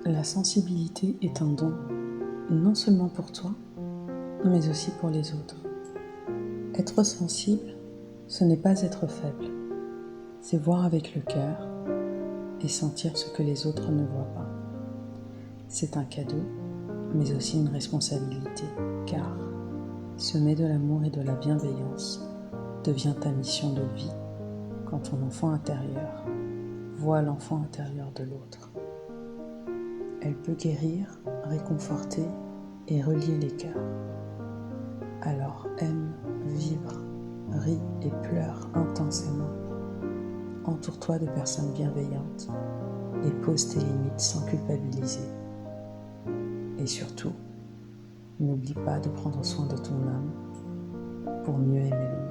La sensibilité est un don, non seulement pour toi, mais aussi pour les autres. Être sensible, ce n'est pas être faible, c'est voir avec le cœur et sentir ce que les autres ne voient pas. C'est un cadeau, mais aussi une responsabilité, car semer de l'amour et de la bienveillance devient ta mission de vie quand ton enfant intérieur voit l'enfant intérieur de l'autre. Elle peut guérir, réconforter et relier les cœurs. Alors aime, vibre, ris et pleure intensément. Entoure-toi de personnes bienveillantes et pose tes limites sans culpabiliser. Et surtout, n'oublie pas de prendre soin de ton âme pour mieux aimer l'autre.